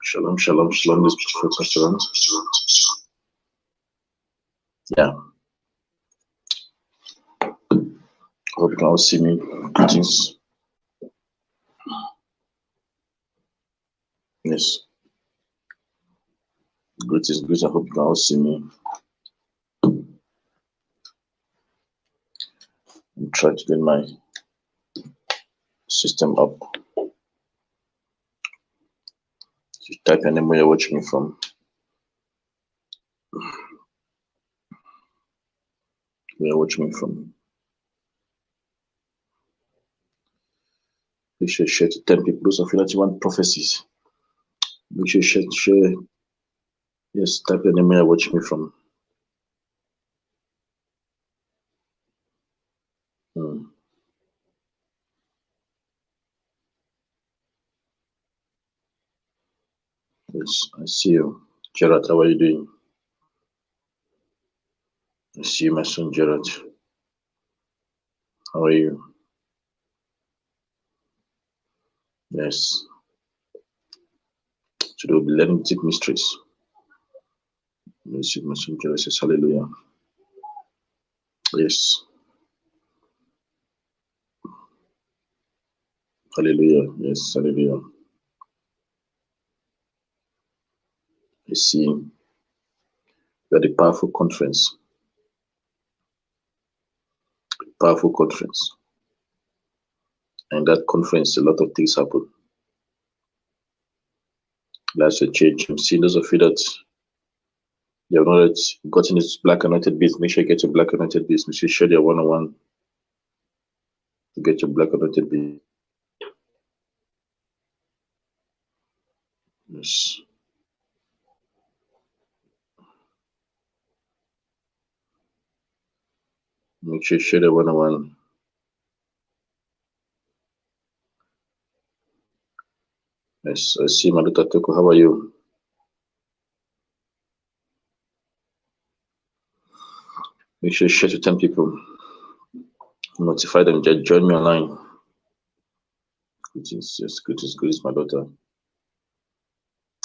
Shalom, shalom, shalom, this beautiful Pastor. Yeah, hope you can all see me. Greetings. Yes, greetings. I hope you can all see me. I'm trying to get my system up. Just type your name where you're watching me from. Where you're watching me from. Make sure you share to 10 people. Those of you that you want prophecies, make sure you share. Yes, type your name where you're watching me from. Yes, I see you. Gerard, how are you doing? I see you, my son Gerard. How are you? Yes. Today we'll be learning deep mysteries. Yes, my son Gerard says hallelujah. Yes. Hallelujah. Yes, hallelujah. I see we had a powerful conference. Powerful conference. And that conference, a lot of things happened. That's a change. I'm seeing those of you that you have not gotten this black anointed beast. Make sure you get your black anointed beast. Make sure you share your one-on-one to get your black anointed beast. Yes. Make sure you share the one-on-one. Yes, I see Maluta Toko. How are you? Make sure you share to 10 people. Notify them that join me online. Greetings, yes, greetings, my daughter.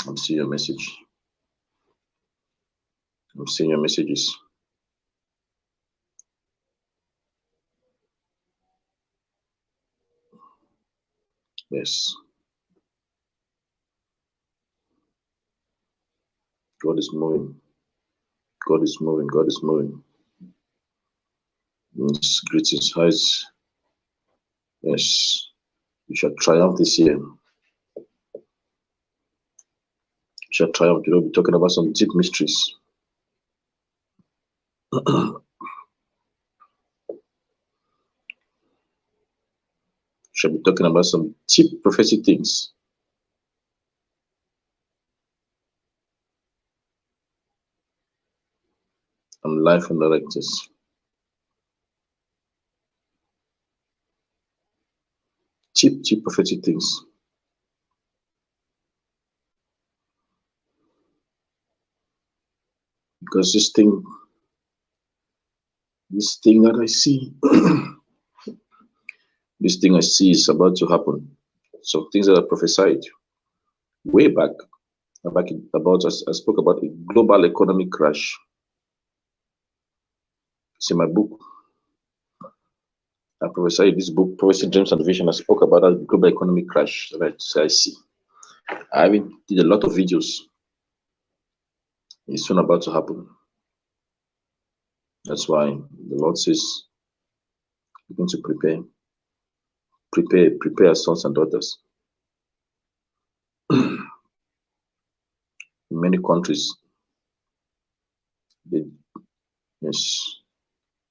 I'm seeing your message. I'm seeing your messages. Yes. God is moving. God is moving. God is moving. Yes, greetings, highs. Yes. You shall triumph this year. You shall triumph. You will be talking about some deep mysteries. Shall be talking about some deep prophetic things. I'm live and directed. Deep prophetic things. Because this thing that I see, this thing I see is about to happen. Some things that I prophesied way back about I spoke about a global economic crash. It's in my book. I prophesied this book, Prophecy, Dreams, and Vision. I spoke about that global economic crash that I see. I even did a lot of videos. It's soon about to happen. That's why the Lord says, begin to prepare our sons and daughters. In many countries, the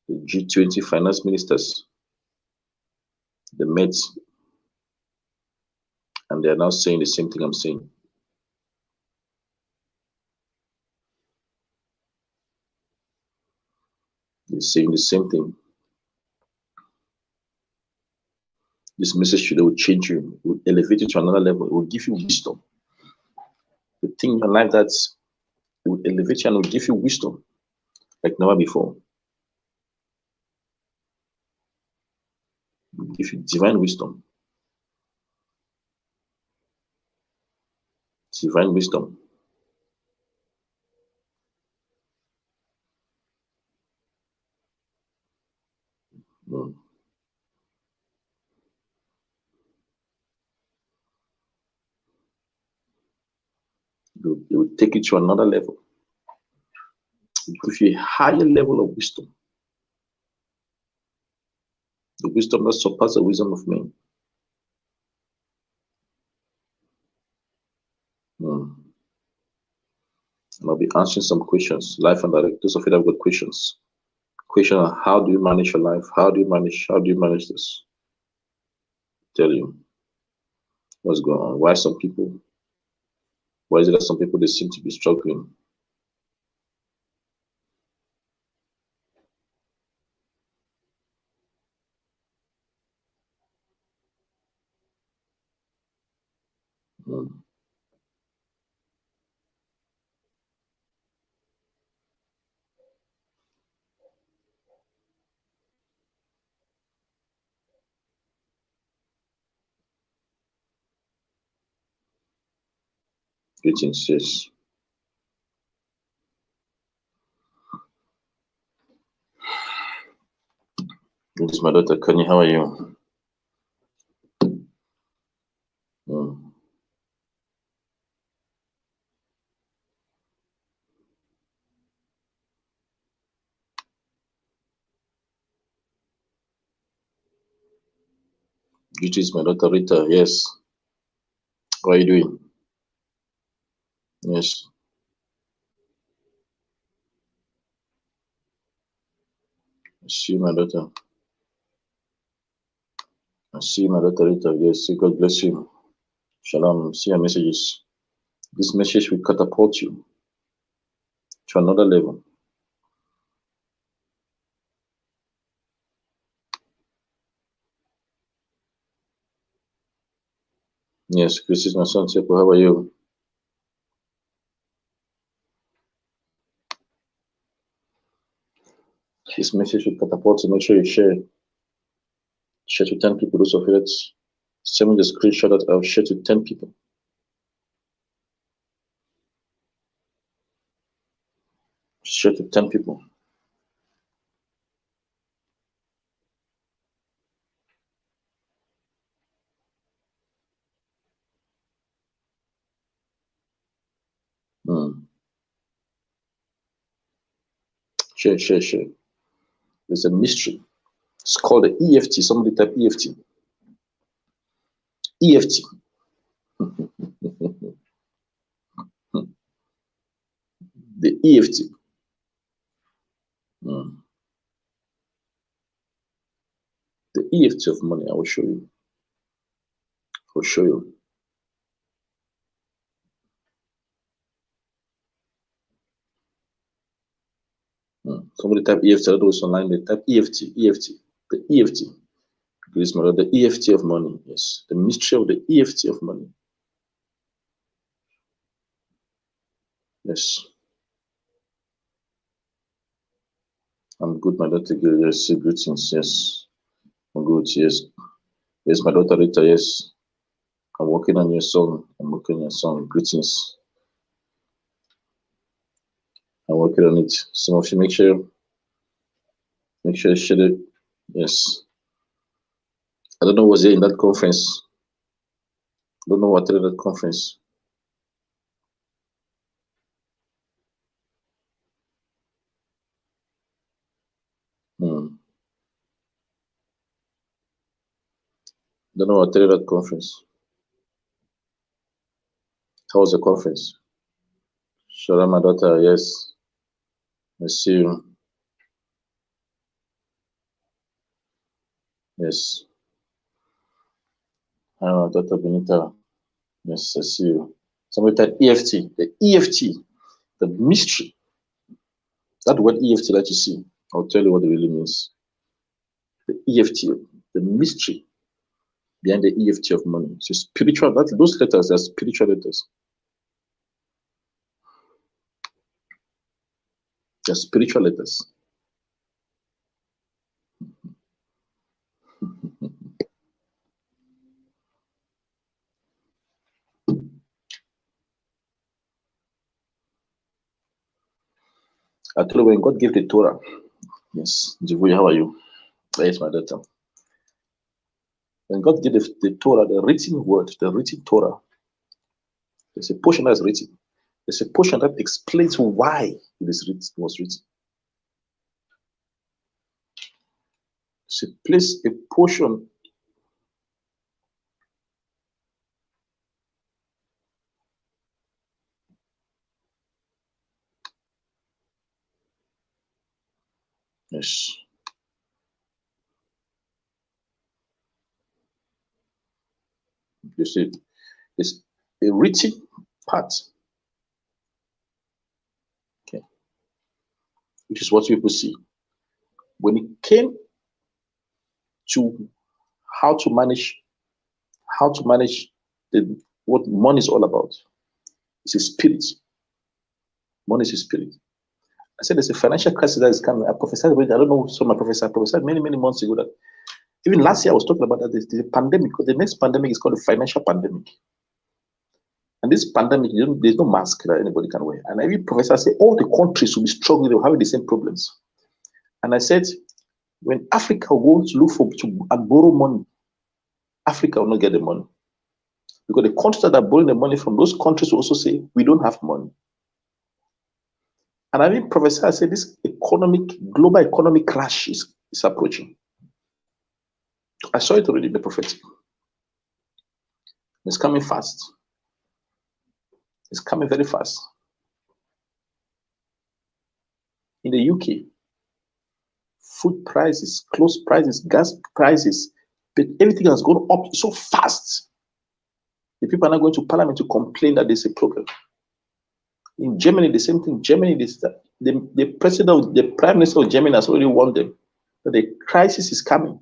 G20 finance ministers, they met and they are now saying the same thing I'm saying. They're saying the same thing. This message today will change you, will elevate you to another level, it will give you wisdom. The thing in your life that it will elevate you and will give you wisdom like never before. It will give you divine wisdom. Divine wisdom. Mm. It will take you to another level. It will give you a higher level of wisdom. The wisdom that surpasses the wisdom of men. Mm. And I'll be answering some questions, life and direct. Those of you that have got questions. Question on how do you manage your life? How do you manage this? Tell you what's going on. Why is it that some people they seem to be struggling? Mm. Greetings, yes. This is my daughter Connie. How are you? Mm. Greetings, my daughter Rita. Yes. How are you doing? Yes. I see my daughter. I see my daughter Rita. Yes. God bless you. Shalom. See your messages. This message will catapult you to another level. Yes, Chris is my son. Sepo, how are you? This message will catapult you. Make sure you share. Share to 10 people. Those of you that send me the screenshot that I'll share to 10 people. Share to 10 people. Mm. Share. There's a mystery. It's called the EFT. Somebody type EFT. EFT. The EFT. Mm. The EFT of money. I will show you. I'll show you. Somebody type EFT. I don't know what's online. They type EFT. EFT. The EFT. Please, my Lord, the EFT of money. Yes. The mystery of the EFT of money. Yes. I'm good, my daughter. Yes. Greetings. Yes. I'm good. Yes. Yes, my daughter Rita. Yes. I'm working on your song. I'm working on your song. Greetings. I'm working on it. Some of you make sure you share it. Yes. I don't know what's there in that conference. I don't know what attended that conference. Hmm. Don't know what attended that conference. How was the conference? Shalom, my daughter. Yes. I see you. Yes. Hi, my daughter Benita. Yes, I see you. Somebody type EFT. The EFT, the mystery. That word EFT that you see, I'll tell you what it really means. The EFT, the mystery behind the EFT of money. So spiritual, those letters are spiritual letters. They're spiritual letters. I told you when God gave the Torah. Yes, Jivuya, how are you? Yes, my daughter. When God gave the Torah, the written word, the written Torah, there's a portion that's written. There's a portion that explains why it is written, was written. There's a place, a portion. Yes. You see, it's a written part, okay, which is what people see. When it came to how to manage, the what money is all about, it's a spirit. Money is a spirit. I said there's a financial crisis that is coming. I prophesied, I don't know, some of my prophets, I prophesied many, many months ago that even last year I was talking about that there's a pandemic. The next pandemic is called a financial pandemic. And this pandemic, there's no mask that anybody can wear. And every professor said all the countries will be struggling, they're having the same problems. And I said, when Africa wants to look for and borrow money, Africa will not get the money. Because the countries that are borrowing the money from those countries will also say, we don't have money. And I mean, Professor, I said this global economic crash is approaching. I saw it already in the prophetic. It's coming fast. It's coming very fast. In the UK, food prices, clothes prices, gas prices, but everything has gone up so fast. The people are not going to parliament to complain that there's a problem. In Germany, the same thing. Germany, the president, the prime minister of Germany has already warned them that the crisis is coming.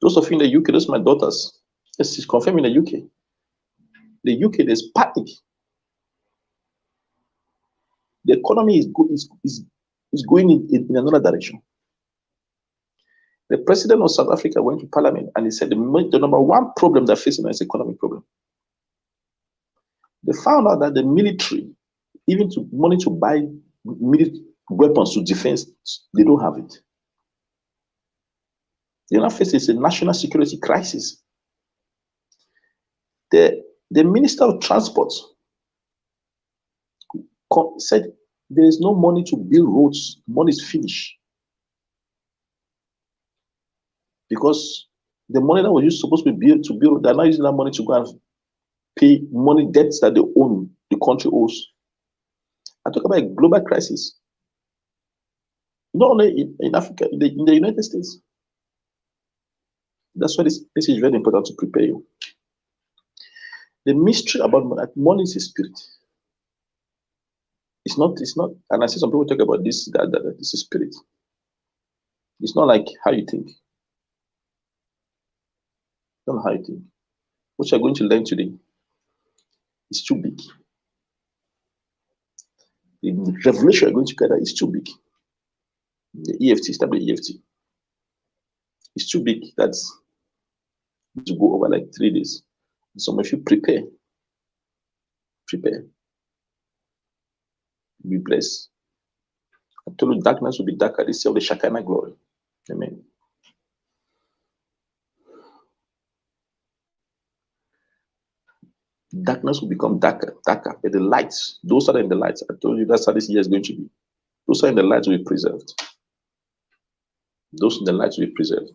Those of you in the UK, those are my daughters. Yes, it's confirmed in the UK. The UK, there's panic. The economy is going in another direction. The president of South Africa went to parliament and he said the number one problem they're facing is economic problem. They found out that the military, even to money to buy military weapons to defense, they don't have it. The United States is a national security crisis. The Minister of Transport said there is no money to build roads. Money is finished. Because the money that was supposed to be built to build, they're not using that money to go and pay money debts that they own, the country owes. I talk about a global crisis. Not only in Africa, in the United States. That's why this is very important to prepare you. The mystery about money is a spirit. It's not, and I see some people talk about this, that it's a spirit. It's not like how you think. It's not how you think. What you're going to learn today is too big. The revelation you're going to gather is too big. The EFT, stable EFT. It's too big. That's to go over like 3 days. Some of you prepare. Be blessed. I told you darkness will be darker this year of the Shekinah glory. Amen. Darkness will become darker. But the lights, those are in the lights. I told you that's how this year is going to be. Those are in the lights will be preserved. Those in the lights will be preserved.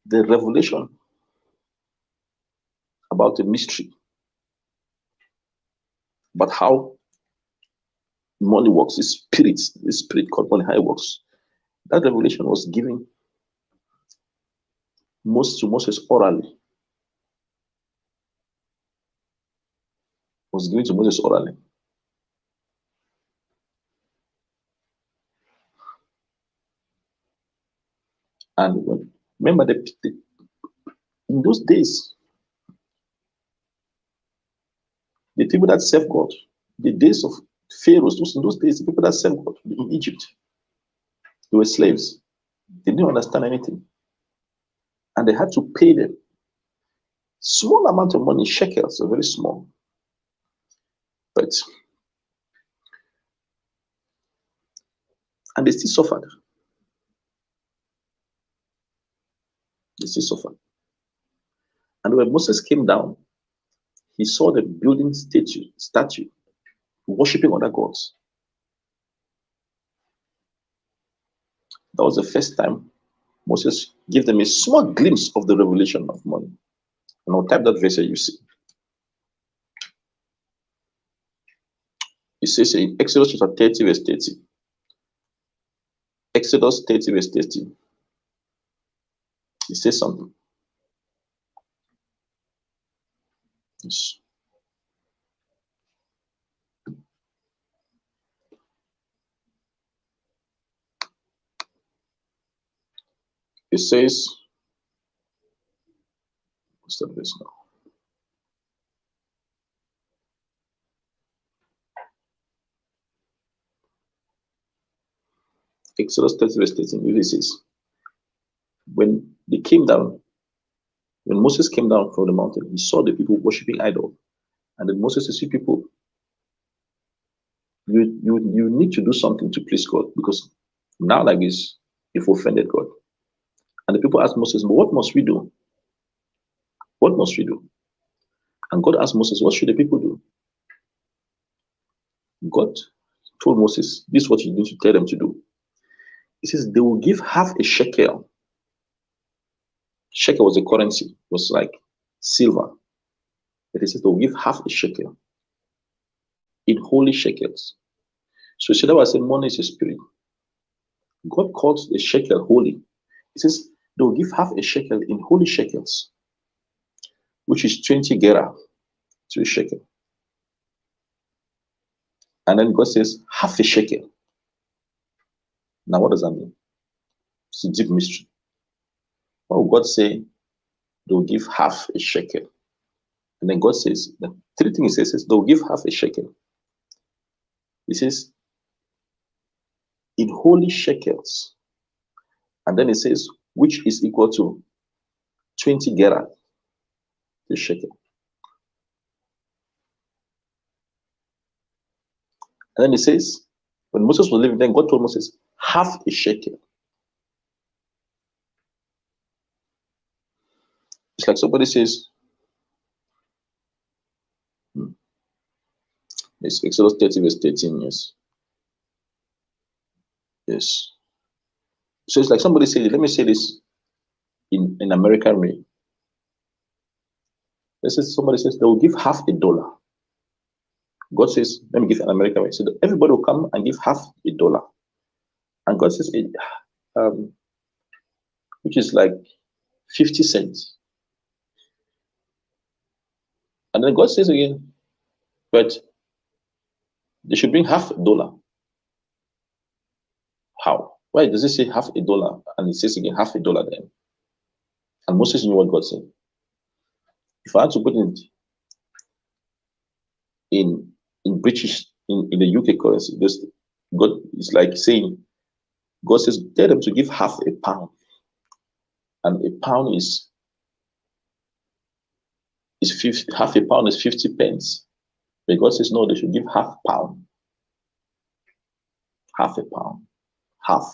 The revelation about the mystery, about how money works, the spirit called money, how it works. That revelation was given to Moses orally. Was given to Moses orally. And remember, in those days, the people that serve God, the days of Pharaohs, in those days, the people that served God in Egypt, they were slaves. They didn't understand anything. And they had to pay them. Small amount of money, shekels, are very small. But, and they still suffered. They still suffered. And when Moses came down, he saw the building statue, worshiping other gods. That was the first time Moses gave them a small glimpse of the revelation of money. And I'll type that verse here, you see. It says in Exodus chapter 30, verse 30. Exodus 30, verse 30. It says something. Yes. It says, what's that verse now? Exodus 30, verse 13. It says, when they came down, when Moses came down from the mountain, he saw the people worshiping idol. And then Moses says, people, you need to do something to please God, because now like this, you've offended God. And the people asked Moses, but what must we do? What must we do? And God asked Moses, what should the people do? God told Moses, this is what you need to tell them to do. He says, they will give half a shekel. Shekel was a currency, was like silver. But he says they'll give half a shekel in holy shekels. So that was saying money is a spirit. God calls the shekel holy. He says they'll give half a shekel in holy shekels, which is 20 gerah to a shekel. And then God says half a shekel. Now what does that mean? It's a deep mystery. What would God say? They'll give half a shekel. And then God says, the three things he says, they'll give half a shekel. He says, in holy shekels. And then it says, which is equal to 20 gerah, the shekel. And then it says, when Moses was living, then God told Moses, half a shekel. It's like somebody says, it's Exodus 30, verse 13, yes. Yes. So it's like somebody said, let me say this in American way. Somebody says they will give half a dollar. God says, let me give an American way. So everybody will come and give half a dollar. And God says, which is like 50 cents. And then God says again, but they should bring half a dollar. How? Why does it say half a dollar? And it says again half a dollar then. And Moses knew what God said. If I had to put it in British, in the UK currency, God is like saying, God says, tell them to give half a pound. And a pound is 50, half a pound is 50 pence. But God says, no, they should give half pound. Half a pound. Half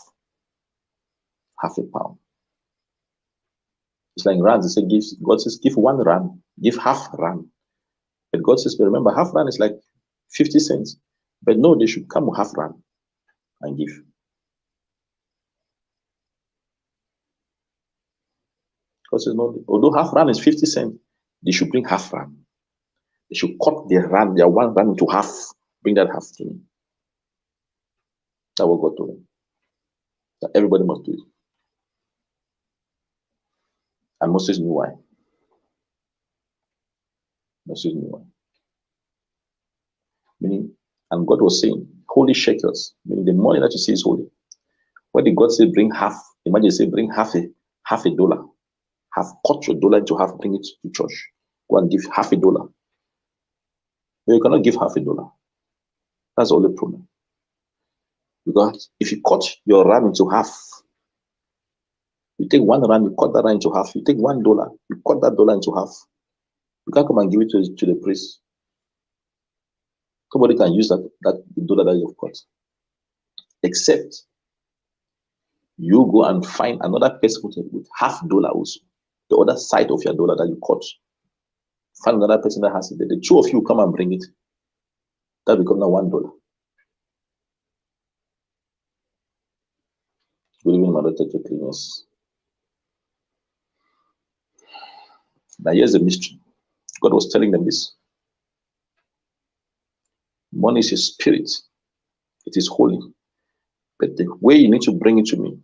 a pound. It's like rands. They say, God says, give 1 rand, give half rand. But God says, but remember, half rand is like 50 cents. But no, they should come with half rand and give. God says, no, although half rand is 50 cents, they should bring half rand. They should cut their 1 rand into half. Bring that half to me. That's what God told them. That everybody must do it. And Moses knew why. Moses knew why. Meaning, and God was saying, holy shekels, meaning the money that you see is holy. When did God say bring half? Imagine say bring half a dollar. Cut your dollar into half, bring it to church. Go and give half a dollar. But you cannot give half a dollar. That's the only problem. Because if you cut your rand into half, you take 1 rand, you cut that rand into half. You take $1, you cut that dollar into half. You can't come and give it to the priest. Nobody can use that dollar that you've got, except you go and find another person with $50 also, the other side of your dollar that you caught. Find another person that has it. The two of you come and bring it. That becomes now $1. Good evening, my daughter, cleaners. Now here's the mystery. God was telling them this. Money is a spirit. It is holy. But the way you need to bring it to me,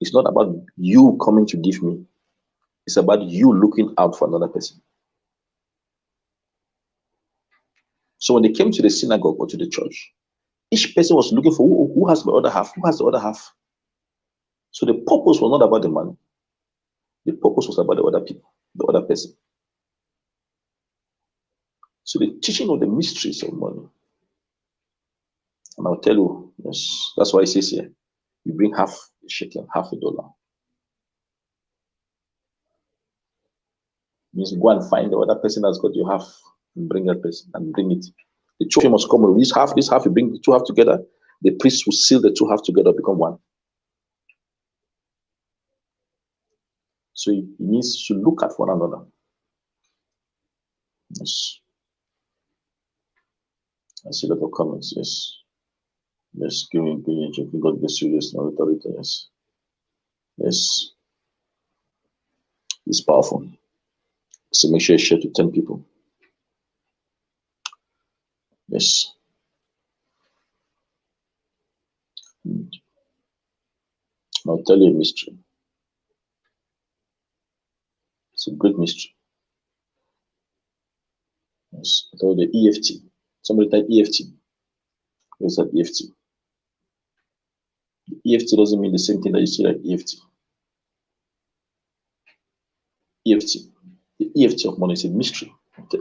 it's not about you coming to give me. It's about you looking out for another person. So when they came to the synagogue or to the church, each person was looking for who has my other half? Who has the other half? So the purpose was not about the money. The purpose was about the other people, the other person. So the teaching of the mysteries of money. And I'll tell you, yes, that's why it says here, you bring half a shekel, half a dollar. It means go and find the other person that's got your half and bring that person and bring it. The two of you must come with this half, you bring the two half together. The priest will seal the two half together, become one. So it means to look at one another. Yes. I see a lot of comments, yes. Yes, give me God bless you, yes, no authority, yes. Yes. It's powerful. So make sure you share to 10 people. Yes. And I'll tell you a mystery. It's a great mystery. Yes. I told the EFT. Somebody type EFT. Where's that EFT? The EFT doesn't mean the same thing that you see like EFT. EFT. The EFT of money is a mystery.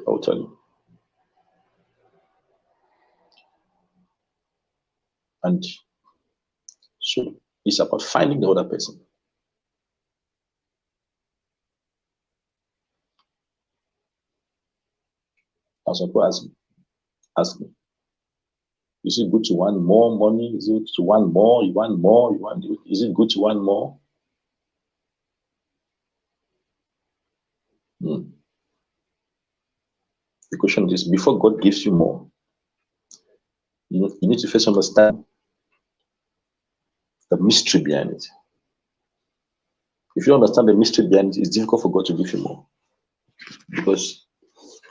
I'll tell you. And so it's about finding the other person. As people ask me, is it good to want more money? Is it to want more? You want more? Is it good to want more? The question is, before God gives you more, you need to first understand the mystery behind it. If you understand the mystery behind it, it's difficult for God to give you more. Because,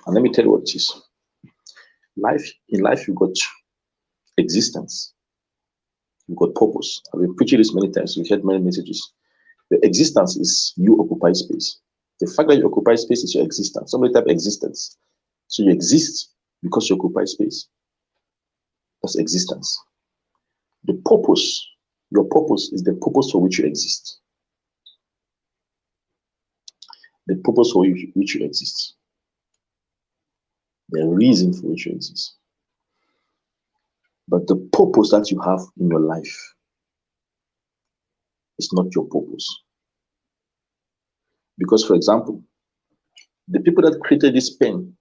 and let me tell you what it is. In life, you've got existence. You've got purpose. I've been preaching this many times. We've heard many messages. Your existence is you occupy space. The fact that you occupy space is your existence. Somebody type existence. So you exist because you occupy space. That's existence. The purpose, your purpose is the purpose for which you exist. The purpose for which you exist. The reason for which you exist. But the purpose that you have in your life is not your purpose. Because, for example, the people that created this pen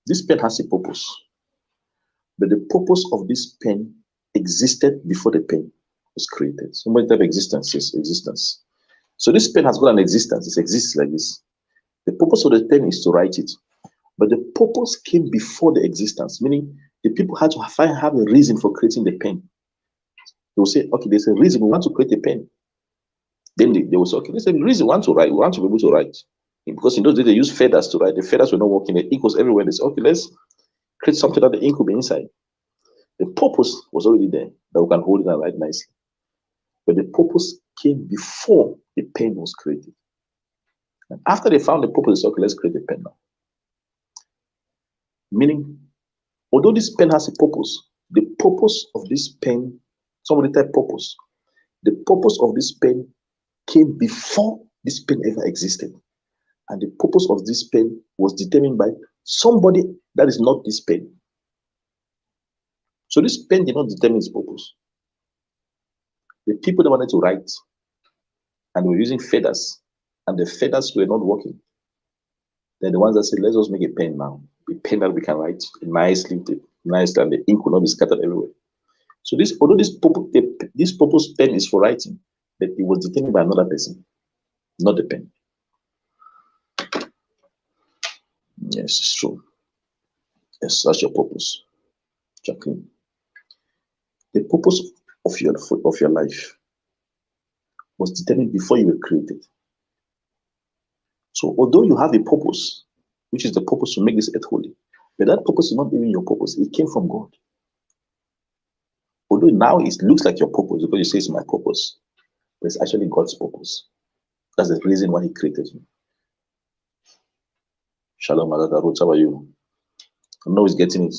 has a purpose. But the purpose of this pen existed before the pen was created. Somebody type existence, yes, existence. So this pen has got an existence. It exists like this. The purpose of the pen is to write it. But the purpose came before the existence, meaning the people had to have a reason for creating the pen. They will say, okay, there's a reason we want to create a pen. Then they will say, okay, there's a reason we want to write. We want to be able to write. Because in those days, they used feathers to write. The feathers were not working. The ink was everywhere. They said, okay, let's create something that the ink will be inside. The purpose was already there, that we can hold it and write nicely. But the purpose came before the pen was created. And after they found the purpose, they said, okay, let's create a pen now. Meaning, although this pen has a purpose, the purpose of this pen, somebody type purpose, the purpose of this pen came before this pen ever existed. And the purpose of this pen was determined by somebody that is not this pen. So this pen did not determine its purpose. The people that wanted to write and were using feathers, and the feathers were not working. They're the ones that say, let's just make a pen now. A pen that we can write nicely, nicely, and the ink will not be scattered everywhere. So this, although this purpose pen is for writing, but it was determined by another person, not the pen. Yes, it's true. Yes, that's your purpose, Jacqueline. The purpose of your life was determined before you were created. So although you have a purpose, which is the purpose to make this earth holy, but that purpose is not even your purpose. It came from God. Although now it looks like your purpose because you say it's my purpose, but it's actually God's purpose. That's the reason why He created you. Shalom, Adada Roots, how are you? I know He's getting it.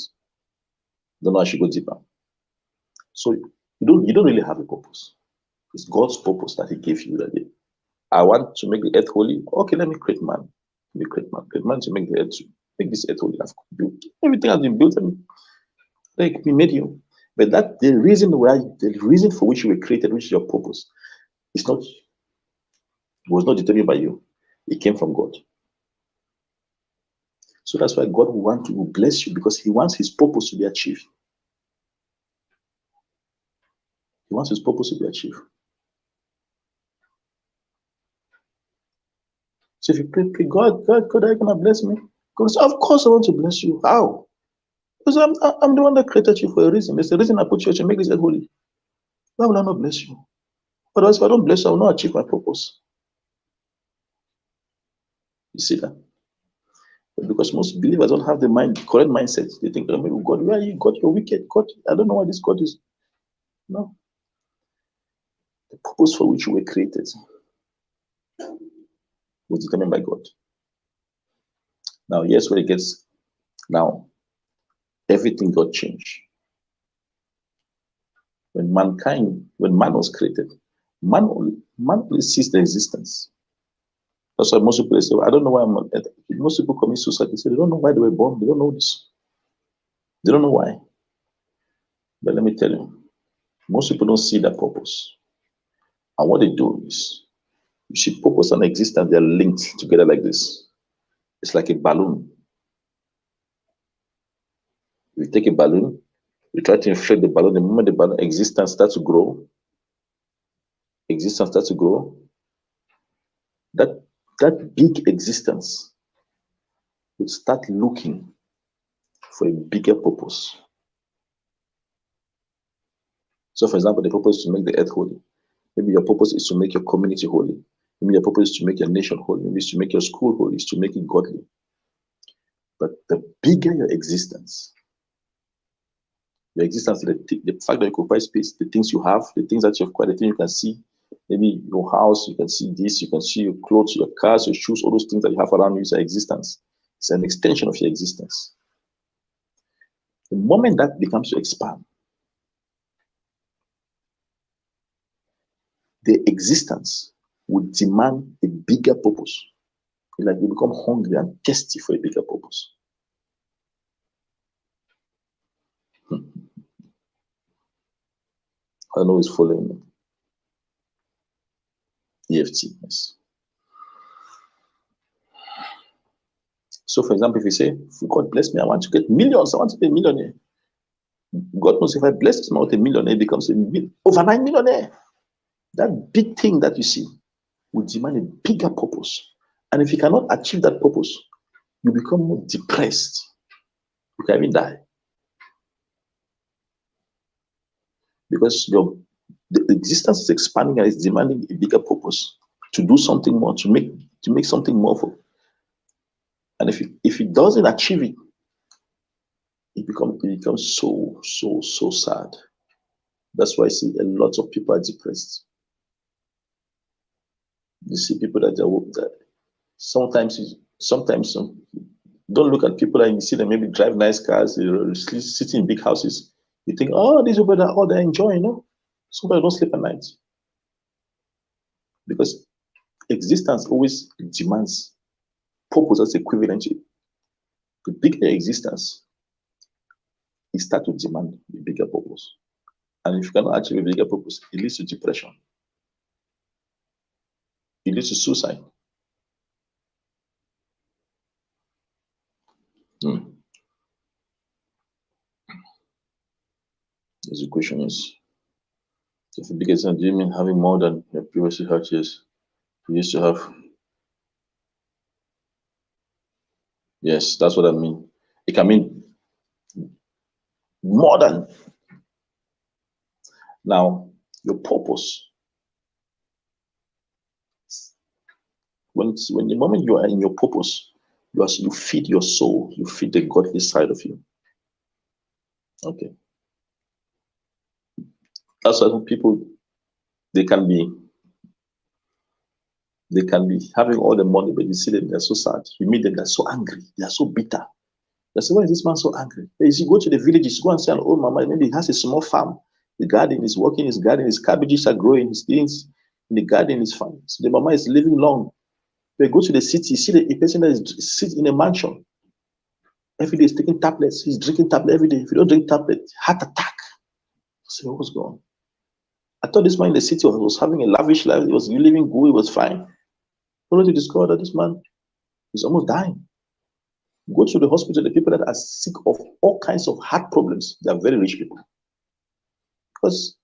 Don't know I should go deeper. So you don't really have a purpose. It's God's purpose that He gave you that day. I want to make the earth holy. Okay, let me create man. Let me create man. Create man to make the earth, to make this earth holy. I've built everything has been built and like we made you. But that the reason for which you were created, which is your purpose, was not determined by you. It came from God. So that's why God will want to bless you, because He wants His purpose to be achieved. He wants His purpose to be achieved. So if you pray, God, are you gonna bless me? God says, of course I want to bless you. How? Because I'm the one that created you for a reason. There's a reason I put you to make this earth holy. Why will I not bless you? Otherwise, if I don't bless you, I will not achieve my purpose. You see that? Because most believers don't have the correct mindset. They think, oh, maybe God, where are you? God, you're wicked. God, I don't know why this God is. No. The purpose for which you were created was determined by God. Now, here's where it gets. Now, everything got changed. When man was created, man only sees the existence. That's why most people say, well, I don't know why most people commit suicide. They say they don't know why they were born. They don't know this. They don't know why. But let me tell you, most people don't see that purpose. And what they do is, you see purpose and existence, they're linked together like this. It's like a balloon. You take a balloon, you try to inflate the balloon. The moment the balloon existence starts to grow, that big existence will start looking for a bigger purpose. So, for example, the purpose is to make the earth holy. Maybe your purpose is to make your community holy. Maybe your purpose is to make your nation holy. Maybe it's to make your school holy. It's to make it godly. But the bigger your existence, the fact that you occupy space, the things you have, the things that you've acquired, the things you can see, maybe your house, you can see this, you can see your clothes, your cars, your shoes, all those things that you have around you is your existence. It's an extension of your existence. The moment that becomes to expand, the existence would demand a bigger purpose. Like you become hungry and thirsty for a bigger purpose. I know it's following me. EFT, yes. So, for example, if you say, God bless me, I want to get millions, I want to be a millionaire. God knows if I bless this man with a millionaire, he becomes overnight millionaire. That big thing that you see will demand a bigger purpose. And if you cannot achieve that purpose, you become more depressed. You can even die. Because the existence is expanding and it's demanding a bigger purpose to do something more, to make something more for. And if it doesn't achieve it, it becomes so sad. That's why I see a lot of people are depressed. You see people that sometimes don't look at people and you see them maybe drive nice cars, sitting in big houses. You think, oh, these people are they're enjoying, no? Somebody don't sleep at night. Because existence always demands purpose that's equivalent to it. The bigger existence, it starts to demand a bigger purpose. And if you cannot achieve a bigger purpose, it leads to depression. It leads to suicide. Yes, the question is, if the biggest do you mean having more than your previously had? Yes, you used to have. Yes, that's what I mean. It can mean more than. Now, your purpose. When the moment you are in your purpose, you feed your soul, you feed the godly side of you. Okay. That's why people they can be having all the money, but you see them, they're so sad. You meet them, they're so angry, they're so bitter. They say, why is this man so angry? You see, go to the villages, go and see an old mama, maybe he has a small farm. The garden is working, his garden, his cabbages are growing, his things in the garden is fine. So the mama is living long. They go to the city, see a person that is sitting in a mansion. Every day he's taking tablets, he's drinking tablets every day. If you don't drink tablets, heart attack. So what's going on? I thought this man in the city was having a lavish life, he was living good, he was fine. Only to discover that this man is almost dying. Go to the hospital, the people that are sick of all kinds of heart problems, they are very rich people. Because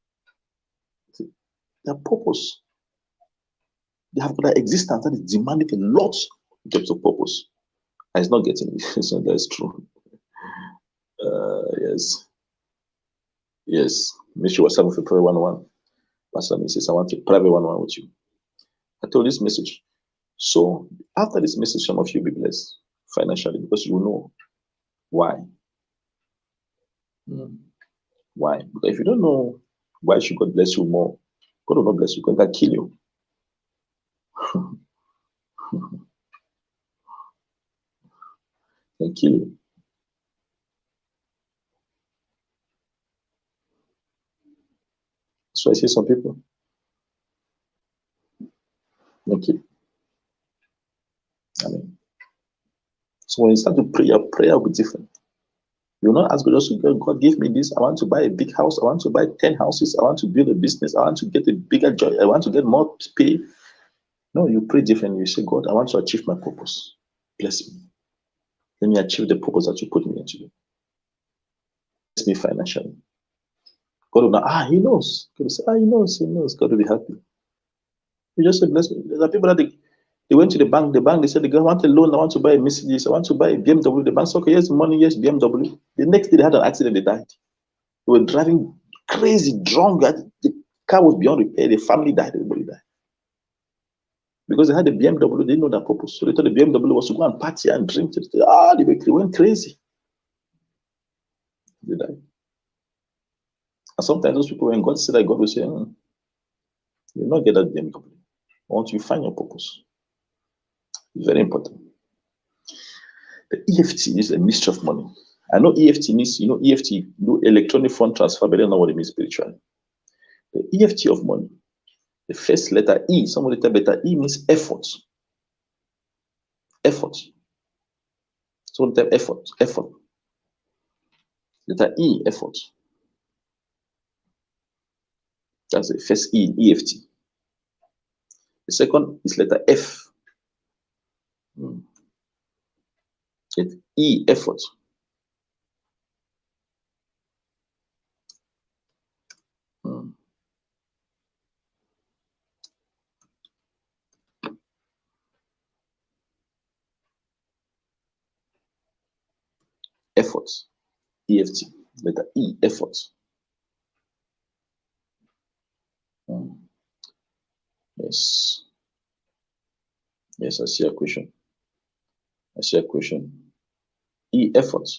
their purpose, they have got an existence that is demanding a lot in terms of purpose. And it's not getting it. So that's true. Yes. Yes. Make sure what's happening for prayer 101. Pastor me says, I want to private 101 with you. I told this message. So after this message, some of you will be blessed financially because you will know why. Why? Because if you don't know why should God bless you more, God will not bless you. God can kill you. Can kill you. So I see some people. Okay. I mean, so when you start to pray, your prayer will be different. You will not ask God just to go, God, give me this. I want to buy a big house. I want to buy 10 houses. I want to build a business. I want to get a bigger job. I want to get more pay. No, you pray differently. You say, God, I want to achieve my purpose. Bless me. Let me achieve the purpose that you put me into. Bless me financially. God will not, he knows. God will say, he knows. God will be happy. You just say, bless me. There are people that they went to the bank, they said, I want a loan, I want to buy a Mercedes, I want to buy a BMW. The bank said, okay, here's the money, yes, BMW. The next day they had an accident, they died. They were driving crazy, drunk. The car was beyond repair. The family died, everybody died. Because they had a BMW, they didn't know their purpose. So they thought the BMW was to go and party and drink. They went crazy. They died. And sometimes those people, when God said that, God will say, you'll not get that BMW. Once you find your purpose. It's very important. The EFT is a mystery of money. I know EFT means, EFT, electronic fund transfer, but I don't know what it means spiritually. The EFT of money, the first letter E, somebody tell better, E means effort. Effort. Somebody tell effort. Letter E, effort. That's the first E in EFT. The second is letter F. It's E, effort. Effort. EFT. Letter E, effort. Yes. Yes, I see a question. E, effort.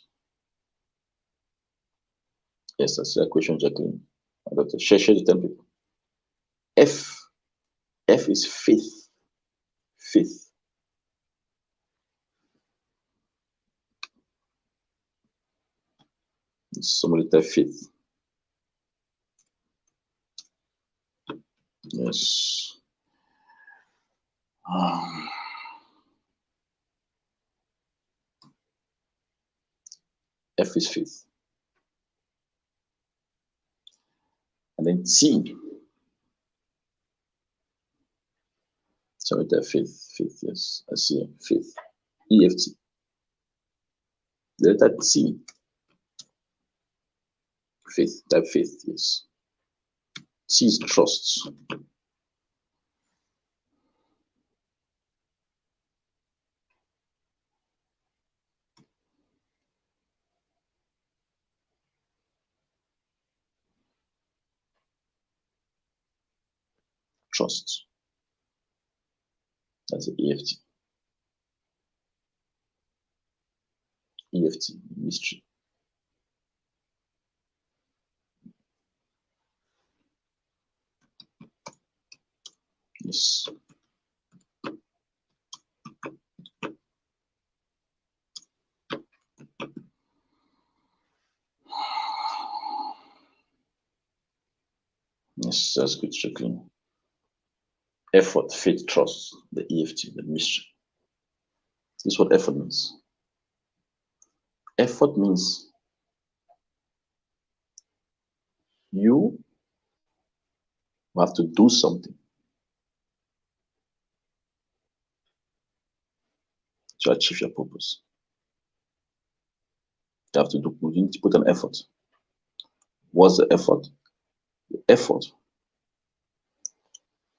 Yes, I see a question, Jacqueline. I got to share the 10 people. F is faith. Faith. Somebody type faith. Yes. F is faith. And then T. Somebody type faith. Faith, yes. I see faith. EFT. The letter T. Faith, type faith, yes. T is trust. Trust. That's the EFT. EFT, mystery. Yes. Yes, that's good, Jacqueline. Effort, faith, trust, the EFT, the mystery. This is what effort means. Effort means you have to do something to achieve your purpose. You have to do, you need to put an effort. What's the effort? The effort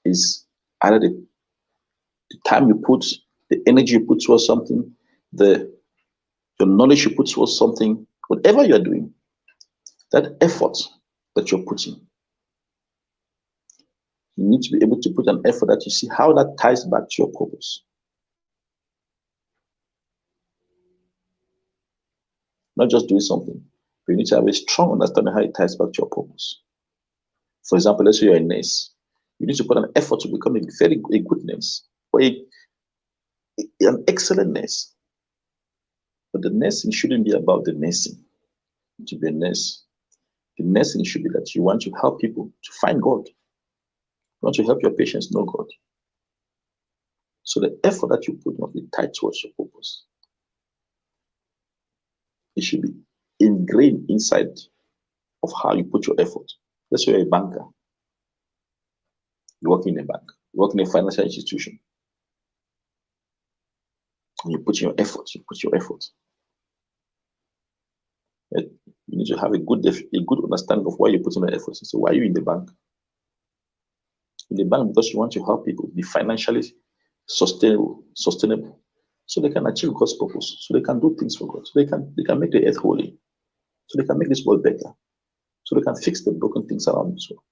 is either the time you put, the energy you put towards something, the knowledge you put towards something, whatever you're doing, that effort that you're putting, you need to be able to put an effort that you see how that ties back to your purpose. Not just doing something, but you need to have a strong understanding how it ties back to your purpose. For example, let's say you're a nurse. You need to put an effort to become a good nurse, or an excellent nurse. But the nursing shouldn't be about the nursing. To be a nurse, the nursing should be that you want to help people to find God. You want to help your patients know God. So the effort that you put must be tied towards your purpose. It should be ingrained inside of how you put your effort. Let's say you're a banker. You work in a bank. You work in a financial institution. And you put your effort. You put your effort. You need to have a good understanding of why you're putting your efforts. So why are you in the bank? In the bank because you want to help people be financially sustainable, so they can achieve God's purpose, so they can do things for God, so they can make the earth holy, so they can make this world better, so they can fix the broken things around this world.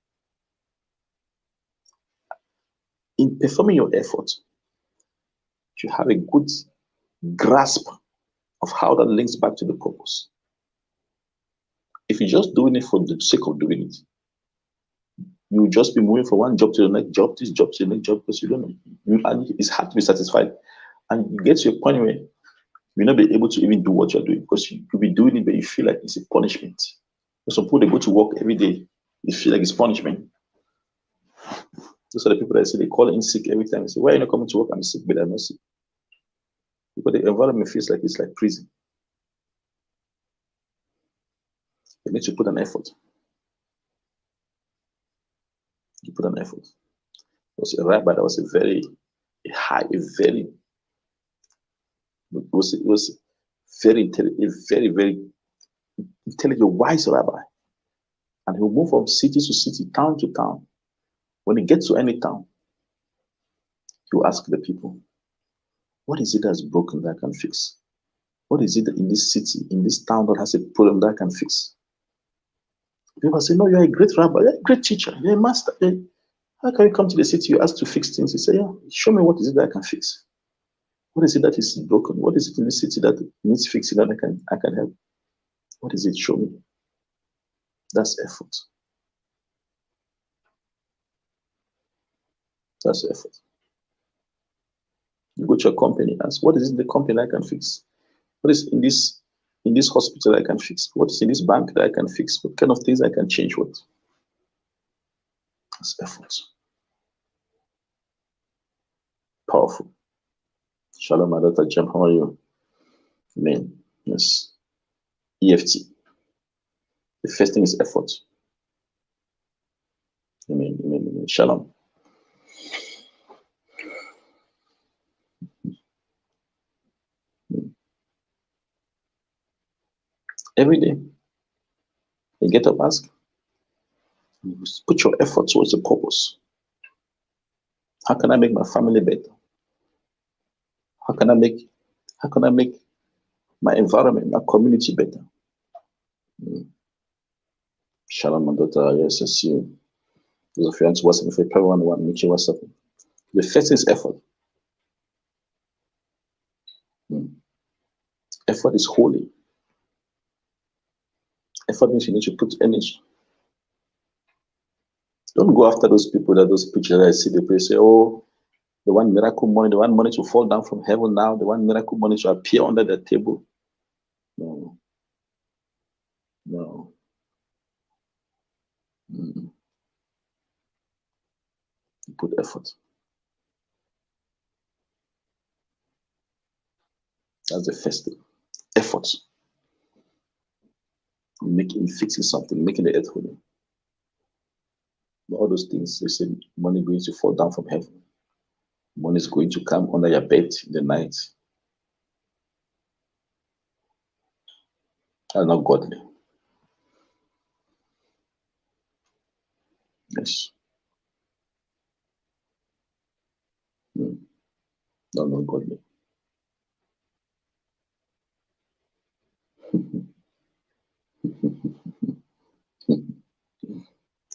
In performing your effort, you have a good grasp of how that links back to the purpose. If you're just doing it for the sake of doing it, you'll just be moving from one job to the next job, this job to the next job, because you don't know. And it's hard to be satisfied. And you get to a point where you'll not be able to even do what you're doing because you'll be doing it, but you feel like it's a punishment. Some people, they go to work every day, they feel like it's punishment. Those are the people that say they call in sick every time. They say, why are you not coming to work? I'm sick, but I'm not sick. Because the environment feels like it's like prison. You need to put an effort. You put an effort. There was a rabbi that was a very very intelligent, wise rabbi. And he'll move from city to city, town to town. When he gets to any town, he'll ask the people, what is it that's broken that I can fix? What is it in this city, in this town that has a problem that I can fix? People say, no, you're a great rabbi, you're a great teacher, you're a master. How can you come to the city, you ask to fix things? You say, yeah, show me what is it that I can fix. What is it that is broken? What is it in the city that needs fixing that I can help? What is it? Show me. That's effort. That's effort. You go to a company, ask, what is in the company I can fix? What is in this hospital I can fix? What is in this bank that I can fix? What kind of things I can change with? That's effort. Powerful. Shalom, my daughter Jem, how are you? Amen. Yes. EFT. The first thing is effort. Amen. Amen. Amen. Shalom. Every day. You get up, ask. Put your effort towards the purpose. How can I make my family better? How can I make my environment, my community better? Shalom, my daughter. Yes, I see you. Those of you who WhatsApp, if you probably want to make sure WhatsApp. The first is effort. Effort is holy. Effort means you need to put energy. Don't go after those people those preachers that I see. They say, oh, they want miracle money. They want money to fall down from heaven now. They want miracle money to appear under their table. No. No. You put effort. That's the first thing. Effort. Fixing something, making the earth holy. All those things, they say money going to fall down from heaven. Money is going to come under your bed in the night. That's not godly. Yes. That's not godly.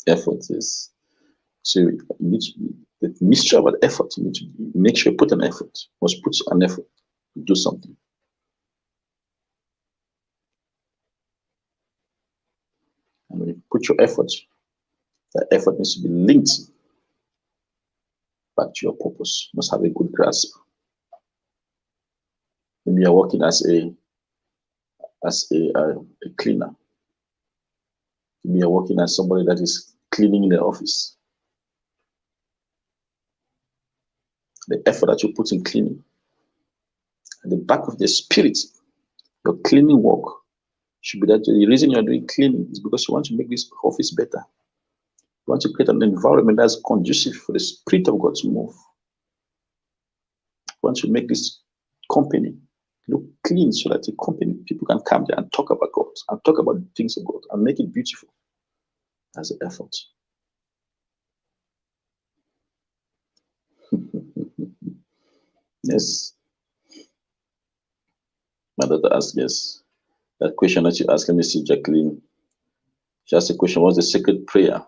Effort is so the mystery about effort. You need to make sure you put an effort. You must put an effort to do something. And when you put your effort, that effort needs to be linked back to your purpose. You must have a good grasp. Maybe you're working as a cleaner. Maybe you're working as somebody that is cleaning in the office. The effort that you put in cleaning, at the back of the spirit, your cleaning work should be that the reason you're doing cleaning is because you want to make this office better. You want to create an environment that's conducive for the Spirit of God to move. You want to make this company look clean so that the company, people can come there and talk about God and talk about the things of God and make it beautiful. That's the effort. Yes. My daughter asked, yes. That question that you asked, let me see, Jacqueline. She asked the question, what's the secret prayer?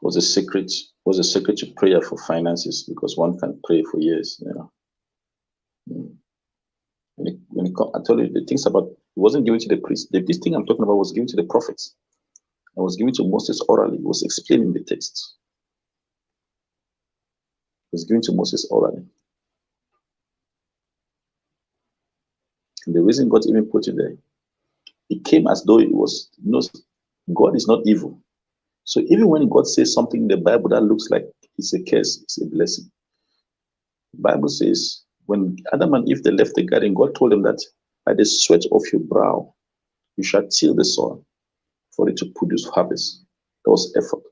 What's the secret to prayer for finances? Because one can pray for years, you know. I told you the things about, it wasn't given to the priest. This thing I'm talking about was given to the prophets. It was given to Moses orally. It was explaining the text. It was given to Moses orally. And the reason God even put it there, it came as though it was, God is not evil. So even when God says something in the Bible that looks like it's a curse, it's a blessing. The Bible says, when Adam and Eve they left the garden, God told them that by the sweat of your brow, you shall till the soil for it to produce harvest. That was effort.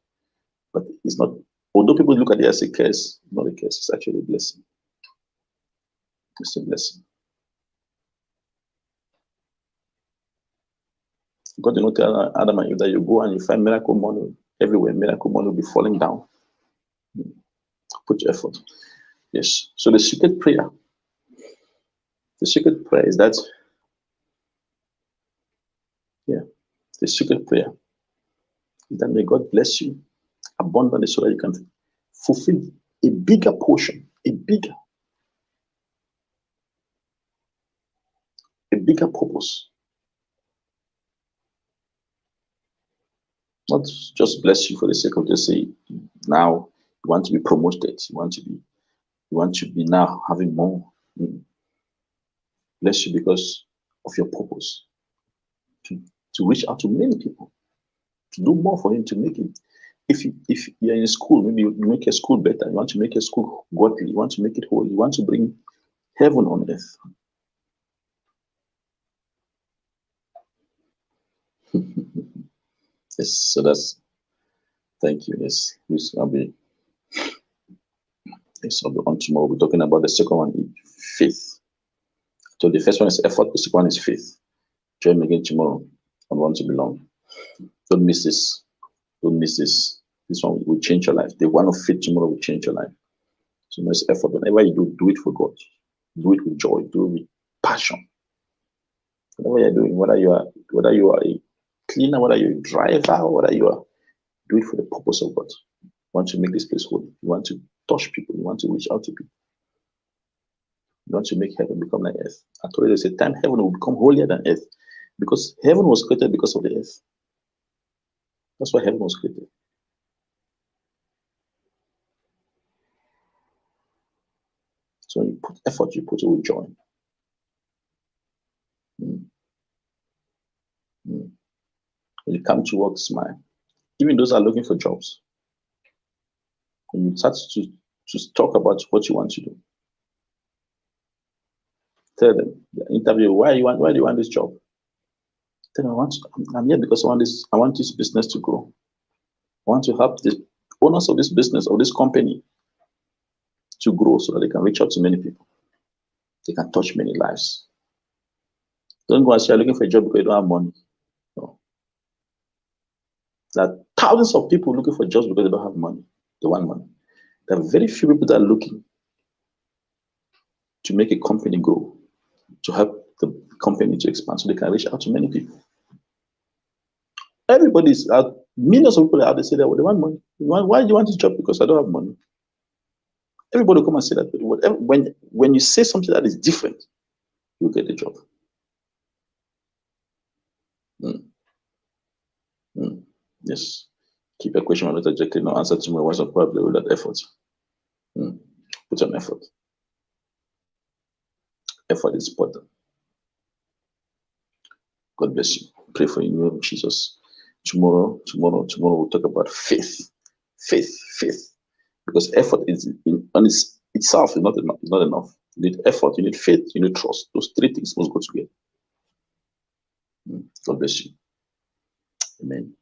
But it's not, although people look at it as a curse, not a curse, it's actually a blessing. It's a blessing. God did not tell Adam and Eve that you go and you find miracle money everywhere. Miracle money will be falling down. Put your effort. Yes. So the secret prayer is that, the secret prayer is that may God bless you abundantly so that you can fulfill a bigger portion, a bigger purpose. Not just bless you for the sake of just say, now you want to be promoted, you want to be now having more. Bless you because of your purpose. To reach out to many people, to do more for him, to make it. If you're in school, maybe you make a school better. You want to make a school godly. You want to make it holy. You want to bring heaven on earth. Yes, so that's, thank you. Yes, I'll be on tomorrow. We're talking about the second one, faith. So the first one is effort, the second one is faith. Join me again tomorrow on Want to Belong. Don't miss this. Don't miss this. This one will change your life. The one of faith tomorrow will change your life. So there's effort. Whenever you do it for God. Do it with joy. Do it with passion. Whatever you're doing, whether you are a cleaner, whether you're a driver, whether you are, do it for the purpose of God. You want to make this place holy. You want to touch people. You want to reach out to people. You want to make heaven become like earth. I told you there's a time heaven will become holier than earth, because heaven was created because of the earth. That's why heaven was created. So you put effort, you put it with joy. When you come to work, smile. Even those that are looking for jobs. When you start to talk about what you want to do, tell them, the interview, why do you want this job? Tell them, I'm here because I want this business to grow. I want to help the owners of this business, of this company, to grow so that they can reach out to many people. They can touch many lives. Don't go and say you're looking for a job because you don't have money. No. There are thousands of people looking for jobs because they don't have money. They want money. There are very few people that are looking to make a company grow, to help the company to expand so they can reach out to many people. Everybody's out, millions of people out there say that they want money. Why do you want this job? Because I don't have money. Everybody will come and say that. Whatever, when you say something that is different, you get the job. Yes. Keep a question on it exactly. No answer to my words of probably with that effort. Put on effort. Effort is important. God bless you. Pray for you in the name of Jesus. Tomorrow we'll talk about faith. Faith. Because effort is on itself is not enough. It's not enough. You need effort, you need faith, you need trust. Those three things must go together. God bless you. Amen.